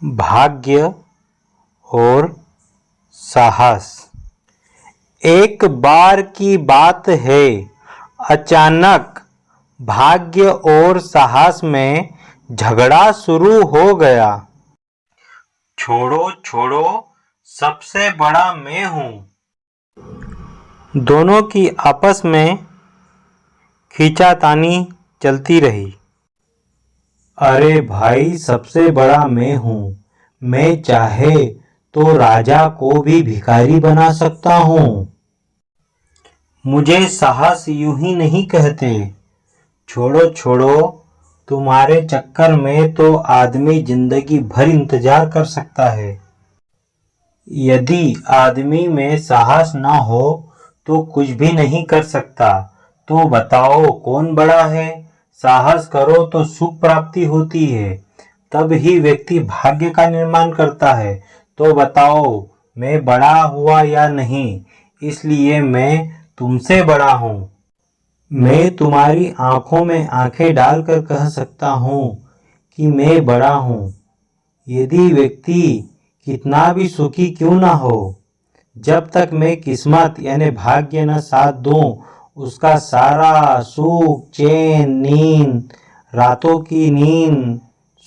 भाग्य और साहस। एक बार की बात है, अचानक भाग्य और साहस में झगड़ा शुरू हो गया। छोड़ो छोड़ो, सबसे बड़ा मैं हूँ। दोनों की आपस में खींचातानी चलती रही। अरे भाई, सबसे बड़ा मैं हूँ। मैं चाहे तो राजा को भी भिखारी बना सकता हूँ। मुझे साहस यूं ही नहीं कहते। छोड़ो छोड़ो, तुम्हारे चक्कर में तो आदमी जिंदगी भर इंतजार कर सकता है। यदि आदमी में साहस ना हो तो कुछ भी नहीं कर सकता। तो बताओ कौन बड़ा है? साहस करो तो सुख प्राप्ति होती है, तब ही व्यक्ति भाग्य का निर्माण करता है। तो बताओ मैं बड़ा हुआ या नहीं? इसलिए मैं तुमसे बड़ा हूँ। मैं तुम्हारी आंखों में आंखें डालकर कह सकता हूँ कि मैं बड़ा हूँ। यदि व्यक्ति कितना भी सुखी क्यों ना हो, जब तक मैं किस्मत यानी भाग्य न साथ दूं, उसका सारा सुख चैन नींद, रातों की नींद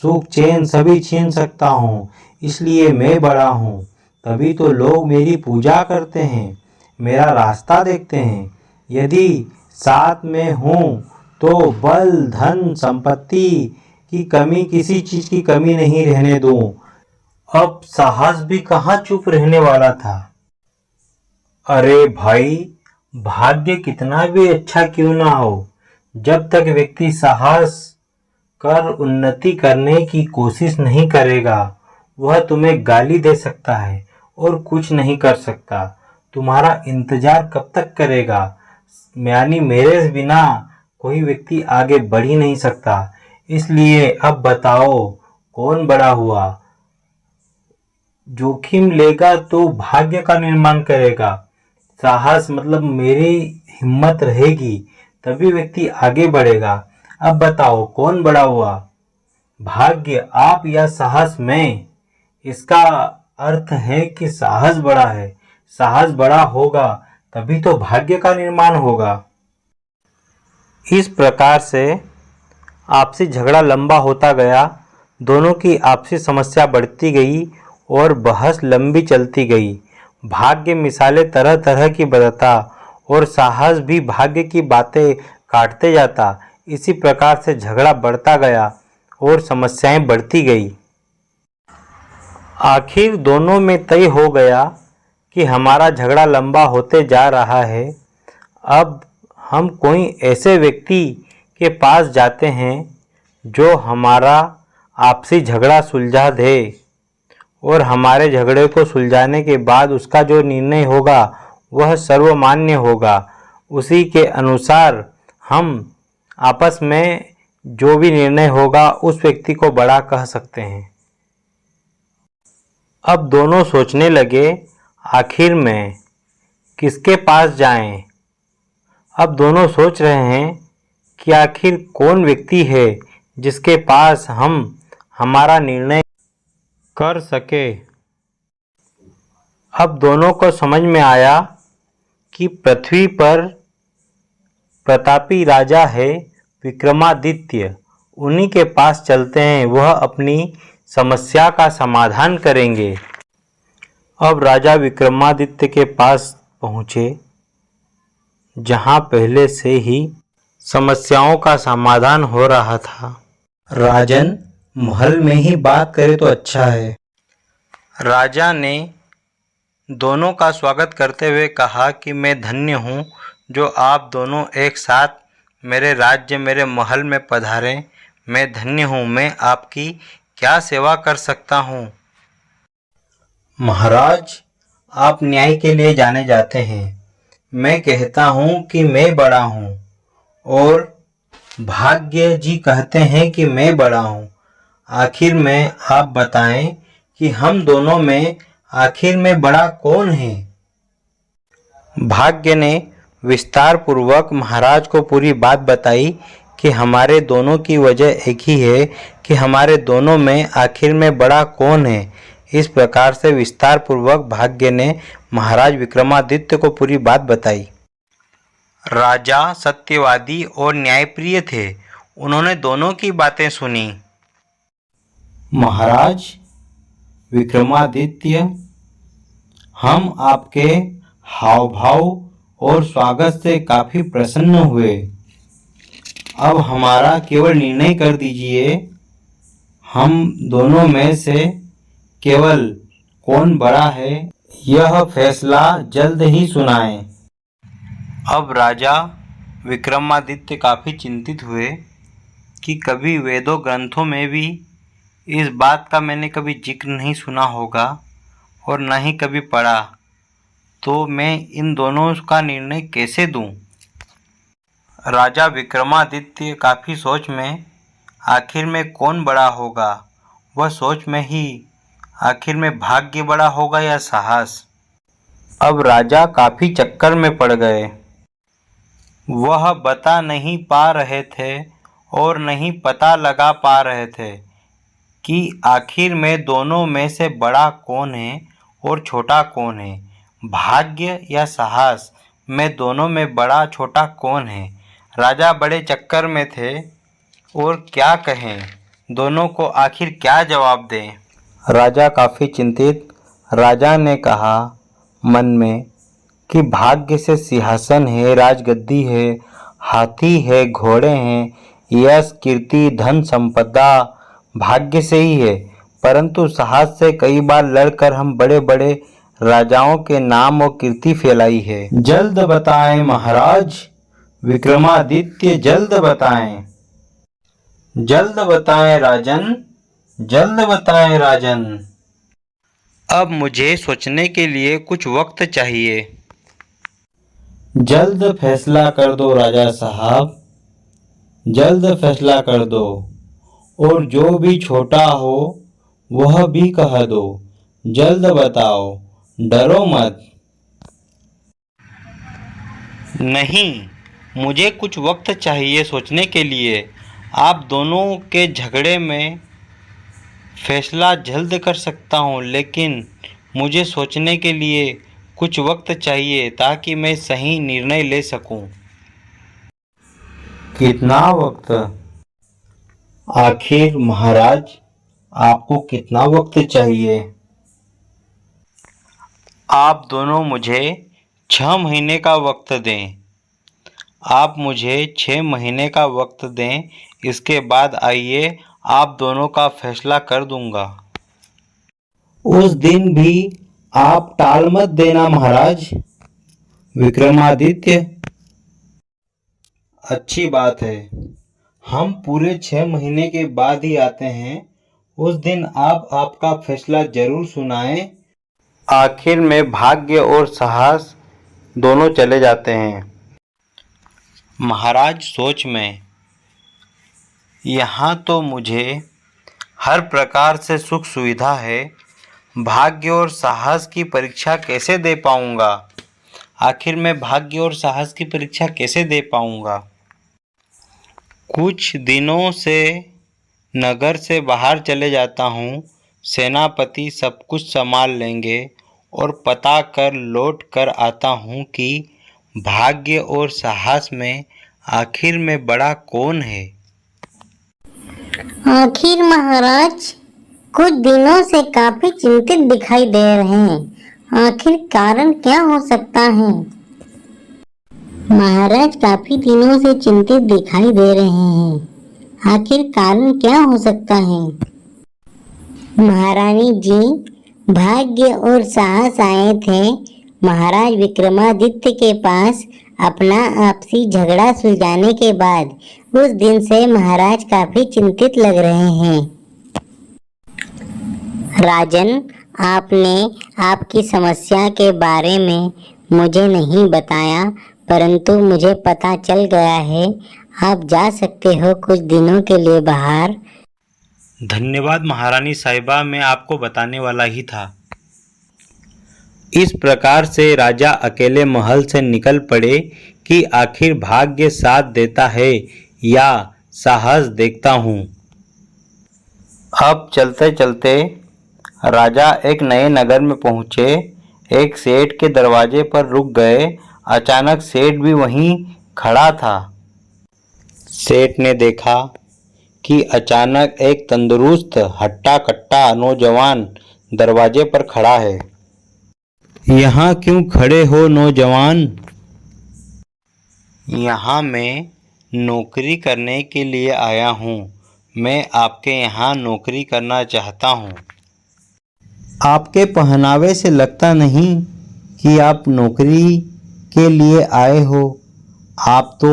सुख चैन सभी छीन सकता हूँ। इसलिए मैं बड़ा हूँ। तभी तो लोग मेरी पूजा करते हैं, मेरा रास्ता देखते हैं। यदि साथ में हूँ तो बल धन संपत्ति की कमी, किसी चीज की कमी नहीं रहने दूं। अब साहस भी कहाँ चुप रहने वाला था। अरे भाई, भाग्य कितना भी अच्छा क्यों ना हो, जब तक व्यक्ति साहस कर उन्नति करने की कोशिश नहीं करेगा, वह तुम्हें गाली दे सकता है और कुछ नहीं कर सकता। तुम्हारा इंतजार कब तक करेगा? यानी मेरे बिना कोई व्यक्ति आगे बढ़ ही नहीं सकता। इसलिए अब बताओ कौन बड़ा हुआ? जोखिम लेगा तो भाग्य का निर्माण करेगा। साहस मतलब मेरी हिम्मत रहेगी तभी व्यक्ति आगे बढ़ेगा। अब बताओ कौन बड़ा हुआ? भाग्य आप या साहस मैं? इसका अर्थ है कि साहस बड़ा है। साहस बड़ा होगा तभी तो भाग्य का निर्माण होगा। इस प्रकार से आपसी झगड़ा लंबा होता गया। दोनों की आपसी समस्या बढ़ती गई और बहस लंबी चलती गई। भाग्य मिसालें तरह तरह की बताता और साहस भी भाग्य की बातें काटते जाता। इसी प्रकार से झगड़ा बढ़ता गया और समस्याएं बढ़ती गई। आखिर दोनों में तय हो गया कि हमारा झगड़ा लंबा होते जा रहा है। अब हम कोई ऐसे व्यक्ति के पास जाते हैं जो हमारा आपसी झगड़ा सुलझा दे, और हमारे झगड़े को सुलझाने के बाद उसका जो निर्णय होगा वह सर्वमान्य होगा। उसी के अनुसार हम आपस में जो भी निर्णय होगा उस व्यक्ति को बड़ा कह सकते हैं। अब दोनों सोचने लगे आखिर में किसके पास जाएं। अब दोनों सोच रहे हैं कि आखिर कौन व्यक्ति है जिसके पास हम हमारा निर्णय कर सके। अब दोनों को समझ में आया कि पृथ्वी पर प्रतापी राजा है विक्रमादित्य, उन्हीं के पास चलते हैं, वह अपनी समस्या का समाधान करेंगे। अब राजा विक्रमादित्य के पास पहुँचे, जहाँ पहले से ही समस्याओं का समाधान हो रहा था। राजन, महल में ही बात करें तो अच्छा है। राजा ने दोनों का स्वागत करते हुए कहा कि मैं धन्य हूँ जो आप दोनों एक साथ मेरे राज्य मेरे महल में पधारें। मैं धन्य हूँ। मैं आपकी क्या सेवा कर सकता हूँ? महाराज, आप न्याय के लिए जाने जाते हैं। मैं कहता हूँ कि मैं बड़ा हूँ और भाग्य जी कहते हैं कि मैं बड़ा हूँ। आखिर में आप बताएं कि हम दोनों में आखिर में बड़ा कौन है? भाग्य ने विस्तार पूर्वक महाराज को पूरी बात बताई कि हमारे दोनों की वजह एक ही है कि हमारे दोनों में आखिर में बड़ा कौन है। इस प्रकार से विस्तार पूर्वक भाग्य ने महाराज विक्रमादित्य को पूरी बात बताई। राजा सत्यवादी और न्यायप्रिय थे। उन्होंने दोनों की बातें सुनी। महाराज विक्रमादित्य, हम आपके हाव भाव और स्वागत से काफी प्रसन्न हुए। अब हमारा केवल निर्णय कर दीजिए, हम दोनों में से केवल कौन बड़ा है, यह फैसला जल्द ही सुनाएं। अब राजा विक्रमादित्य काफी चिंतित हुए कि कभी वेदों ग्रंथों में भी इस बात का मैंने कभी जिक्र नहीं सुना होगा और न ही कभी पढ़ा, तो मैं इन दोनों का निर्णय कैसे दूं? राजा विक्रमादित्य काफ़ी सोच में आखिर में कौन बड़ा होगा, वह सोच में ही आखिर में भाग्य बड़ा होगा या साहस। अब राजा काफ़ी चक्कर में पड़ गए। वह बता नहीं पा रहे थे और नहीं पता लगा पा रहे थे कि आखिर में दोनों में से बड़ा कौन है और छोटा कौन है। भाग्य या साहस में दोनों में बड़ा छोटा कौन है। राजा बड़े चक्कर में थे और क्या कहें, दोनों को आखिर क्या जवाब दें। राजा काफ़ी चिंतित। राजा ने कहा मन में कि भाग्य से सिंहासन है, राजगद्दी है, हाथी है, घोड़े हैं, यश कीर्ति धन संपदा भाग्य से ही है, परंतु साहस से कई बार लड़कर हम बड़े बड़े राजाओं के नाम और कीर्ति फैलाई है। जल्द बताएं महाराज विक्रमादित्य, जल्द बताएं। जल्द बताएं राजन, जल्द बताएं राजन। अब मुझे सोचने के लिए कुछ वक्त चाहिए। जल्द फैसला कर दो राजा साहब, जल्द फैसला कर दो, और जो भी छोटा हो वह भी कह दो। जल्द बताओ, डरो मत। नहीं, मुझे कुछ वक्त चाहिए सोचने के लिए। आप दोनों के झगड़े में फैसला जल्द कर सकता हूँ, लेकिन मुझे सोचने के लिए कुछ वक्त चाहिए ताकि मैं सही निर्णय ले सकूं। कितना वक्त? आखिर महाराज आपको कितना वक्त चाहिए? आप दोनों मुझे 6 महीने का वक्त दें। आप मुझे 6 महीने का वक्त दें, इसके बाद आइए आप दोनों का फैसला कर दूंगा। उस दिन भी आप टाल मत देना महाराज विक्रमादित्य। अच्छी बात है, हम पूरे 6 महीने के बाद ही आते हैं। उस दिन आप आपका फैसला जरूर सुनाएं। आखिर में भाग्य और साहस दोनों चले जाते हैं। महाराज सोच में, यहाँ तो मुझे हर प्रकार से सुख सुविधा है, भाग्य और साहस की परीक्षा कैसे दे पाऊँगा। आखिर मैं भाग्य और साहस की परीक्षा कैसे दे पाऊँगा। कुछ दिनों से नगर से बाहर चले जाता हूँ, सेनापति सब कुछ संभाल लेंगे और पता कर लौट कर आता हूँ कि भाग्य और साहस में आखिर में बड़ा कौन है। आखिर महाराज कुछ दिनों से काफी चिंतित दिखाई दे रहे हैं। आखिर कारण क्या हो सकता है? महाराज काफी दिनों से चिंतित दिखाई दे रहे हैं। आखिर कारण क्या हो सकता है? महारानी जी, भाग्य और साहस आए थे महाराज विक्रमादित्य के पास अपना आपसी झगड़ा सुलझाने के बाद। उस दिन से महाराज काफी चिंतित लग रहे हैं। राजन, आपने आपकी समस्या के बारे में मुझे नहीं बताया, परंतु मुझे पता चल गया है। आप जा सकते हो कुछ दिनों के लिए बाहर। धन्यवाद महारानी साहिबा, मैं आपको बताने वाला ही था। इस प्रकार से राजा अकेले महल से निकल पड़े कि आखिर भाग्य साथ देता है या साहस देखता हूँ। अब चलते चलते राजा एक नए नगर में पहुंचे। एक सेठ के दरवाजे पर रुक गए। अचानक सेठ भी वहीं खड़ा था। सेठ ने देखा कि अचानक एक तंदुरुस्त हट्टा कट्टा नौजवान दरवाजे पर खड़ा है। यहाँ क्यों खड़े हो नौजवान? यहाँ मैं नौकरी करने के लिए आया हूँ। मैं आपके यहाँ नौकरी करना चाहता हूँ। आपके पहनावे से लगता नहीं कि आप नौकरी के लिए आए हो। आप तो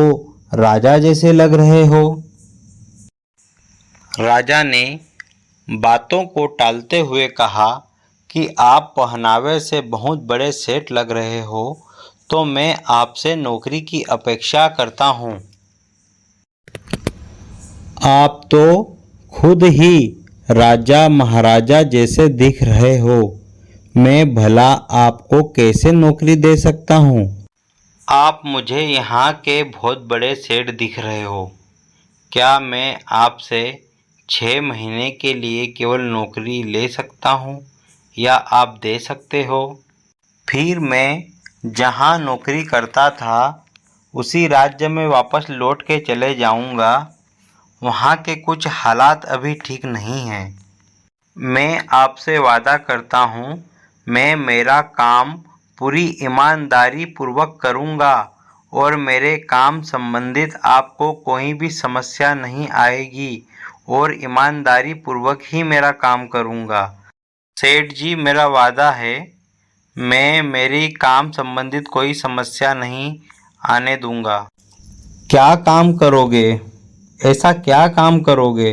राजा जैसे लग रहे हो। राजा ने बातों को टालते हुए कहा कि आप पहनावे से बहुत बड़े सेठ लग रहे हो, तो मैं आपसे नौकरी की अपेक्षा करता हूँ। आप तो खुद ही राजा महाराजा जैसे दिख रहे हो। मैं भला आपको कैसे नौकरी दे सकता हूँ? आप मुझे यहाँ के बहुत बड़े सेठ दिख रहे हो। क्या मैं आपसे 6 महीने के लिए केवल नौकरी ले सकता हूँ या आप दे सकते हो? फिर मैं जहाँ नौकरी करता था उसी राज्य में वापस लौट के चले जाऊँगा। वहाँ के कुछ हालात अभी ठीक नहीं हैं। मैं आपसे वादा करता हूँ, मैं मेरा काम पूरी ईमानदारी पूर्वक करूँगा और मेरे काम संबंधित आपको कोई भी समस्या नहीं आएगी और ईमानदारी पूर्वक ही मेरा काम करूँगा। सेठ जी, मेरा वादा है, मैं मेरी काम संबंधित कोई समस्या नहीं आने दूँगा। क्या काम करोगे? ऐसा क्या काम करोगे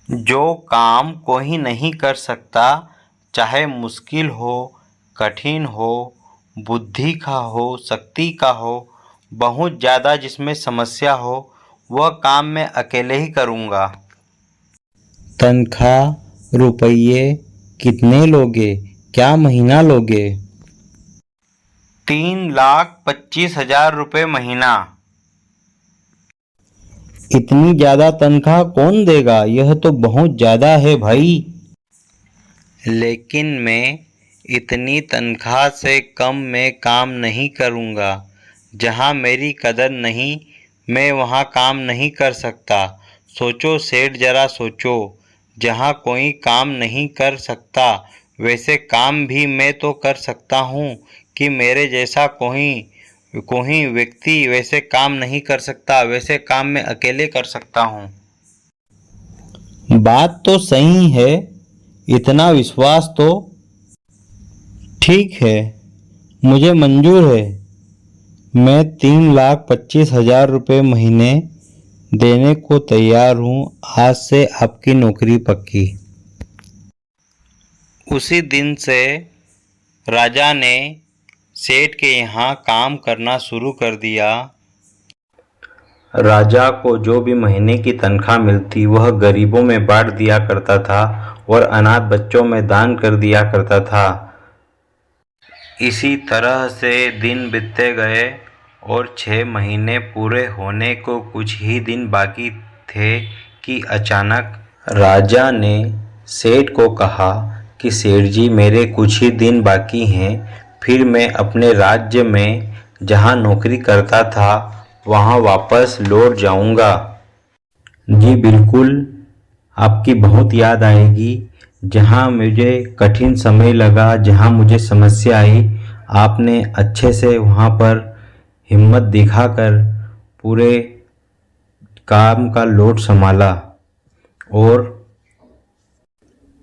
जो काम कोई नहीं कर सकता, चाहे मुश्किल हो, कठिन हो, बुद्धि का हो, शक्ति का हो, बहुत ज़्यादा जिसमें समस्या हो, वह काम मैं अकेले ही करूँगा। तनख्वाह रुपये कितने लोगे? क्या महीना लोगे? 3,25,000 रुपये महीना। इतनी ज़्यादा तनख्वाह कौन देगा? यह तो बहुत ज़्यादा है भाई। लेकिन मैं इतनी तनख्वाह से कम में काम नहीं करूँगा। जहाँ मेरी कदर नहीं, मैं वहाँ काम नहीं कर सकता। सोचो सेठ, ज़रा सोचो। जहाँ कोई काम नहीं कर सकता वैसे काम भी मैं तो कर सकता हूँ कि मेरे जैसा कोई व्यक्ति वैसे काम नहीं कर सकता, वैसे काम मैं अकेले कर सकता हूँ। बात तो सही है, इतना विश्वास तो ठीक है, मुझे मंजूर है। मैं 3,25,000 रुपये महीने देने को तैयार हूँ। आज से आपकी नौकरी पक्की। उसी दिन से राजा ने सेठ के यहाँ काम करना शुरू कर दिया। राजा को जो भी महीने की तनख्वाह मिलती वह गरीबों में बांट दिया करता था और अनाथ बच्चों में दान कर दिया करता था। इसी तरह से दिन बीतते गए और 6 महीने पूरे होने को कुछ ही दिन बाकी थे कि अचानक राजा ने सेठ को कहा कि सेठ जी, मेरे कुछ ही दिन बाकी हैं, फिर मैं अपने राज्य में जहाँ नौकरी करता था वहाँ वापस लौट जाऊँगा। जी बिल्कुल, आपकी बहुत याद आएगी। जहाँ मुझे कठिन समय लगा, जहाँ मुझे समस्या आई, आपने अच्छे से वहाँ पर हिम्मत दिखाकर पूरे काम का लोड संभाला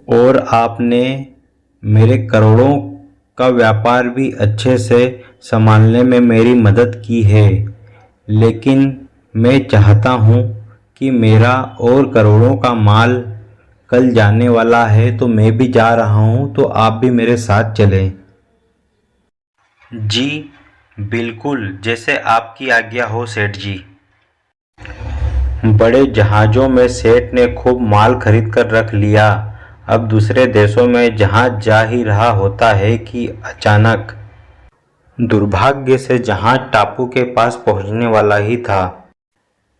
और आपने मेरे करोड़ों का व्यापार भी अच्छे से संभालने में मेरी मदद की है। लेकिन मैं चाहता हूँ कि मेरा और करोड़ों का माल कल जाने वाला है, तो मैं भी जा रहा हूँ, तो आप भी मेरे साथ चलें। जी बिल्कुल, जैसे आपकी आज्ञा हो सेठ जी। बड़े जहाज़ों में सेठ ने खूब माल खरीद कर रख लिया। अब दूसरे देशों में जहाज़ जा ही रहा होता है कि अचानक दुर्भाग्य से जहाज़ टापू के पास पहुंचने वाला ही था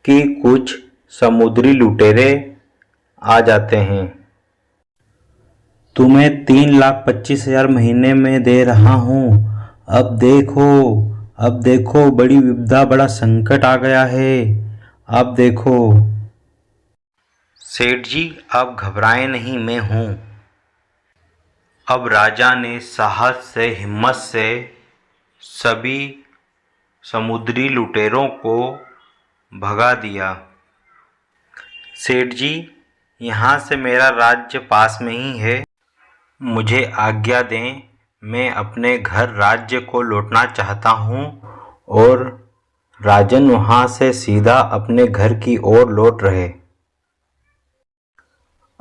कि कुछ समुद्री लुटेरे आ जाते हैं। तुम्हें 3,25,000 महीने में दे रहा हूँ। अब देखो बड़ी विपदा, बड़ा संकट आ गया है। अब देखो। सेठ जी, आप घबराएं नहीं, मैं हूँ। अब राजा ने साहस से, हिम्मत से सभी समुद्री लुटेरों को भगा दिया। सेठ जी, यहाँ से मेरा राज्य पास में ही है। मुझे आज्ञा दें, मैं अपने घर राज्य को लौटना चाहता हूँ। और राजन वहाँ से सीधा अपने घर की ओर लौट रहे।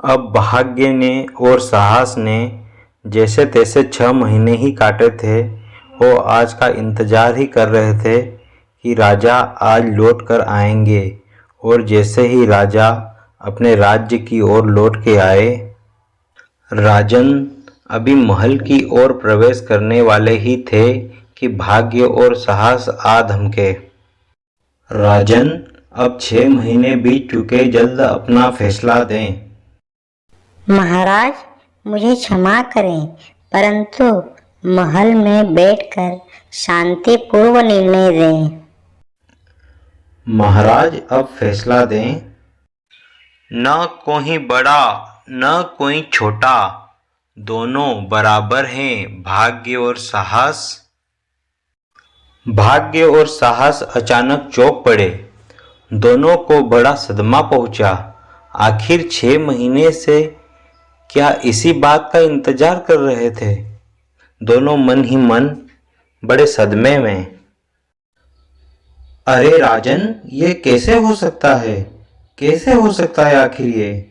अब भाग्य ने और साहस ने जैसे तैसे 6 महीने ही काटे थे। वो आज का इंतजार ही कर रहे थे कि राजा आज लौट कर आएंगे। और जैसे ही राजा अपने राज्य की ओर लौट के आए, राजन अभी महल की ओर प्रवेश करने वाले ही थे कि भाग्य और साहस आ धमके। राजन, अब 6 महीने बीत चुके, जल्द अपना फैसला दें। महाराज, मुझे क्षमा करें, परंतु महल में बैठकर शांतिपूर्व निर्णय दें। महाराज, अब फैसला दें। न कोई बड़ा न कोई छोटा, दोनों बराबर हैं भाग्य और साहस। भाग्य और साहस अचानक चौंक पड़े। दोनों को बड़ा सदमा पहुंचा। आखिर 6 महीने से क्या इसी बात का इंतजार कर रहे थे? दोनों मन ही मन बड़े सदमे में। अरे राजन, ये कैसे हो सकता है? कैसे हो सकता है आखिर ये?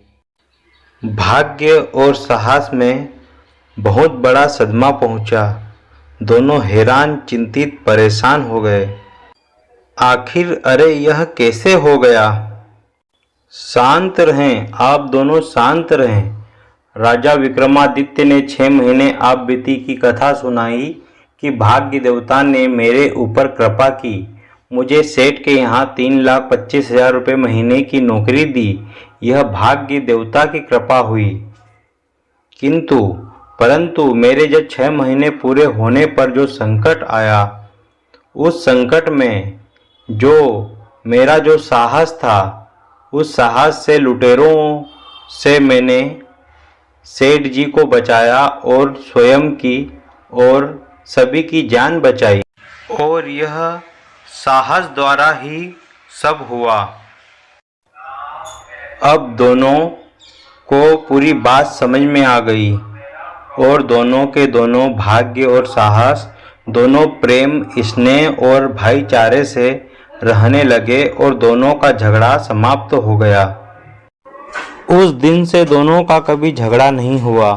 भाग्य और साहस में बहुत बड़ा सदमा पहुंचा। दोनों हैरान, चिंतित, परेशान हो गए। आखिर अरे यह कैसे हो गया? शांत रहें, आप दोनों शांत रहें। राजा विक्रमादित्य ने 6 महीने आप बीती की कथा सुनाई कि भाग्य देवता ने मेरे ऊपर कृपा की, मुझे सेठ के यहाँ 3,25,000 रुपये महीने की नौकरी दी। यह भाग्य देवता की कृपा हुई। परंतु मेरे जब 6 महीने पूरे होने पर जो संकट आया, उस संकट में जो मेरा जो साहस था, उस साहस से लुटेरों से मैंने सेठ जी को बचाया और स्वयं की और सभी की जान बचाई। और यह साहस द्वारा ही सब हुआ। अब दोनों को पूरी बात समझ में आ गई और दोनों के दोनों भाग्य और साहस दोनों प्रेम, स्नेह और भाईचारे से रहने लगे और दोनों का झगड़ा समाप्त हो गया। उस दिन से दोनों का कभी झगड़ा नहीं हुआ।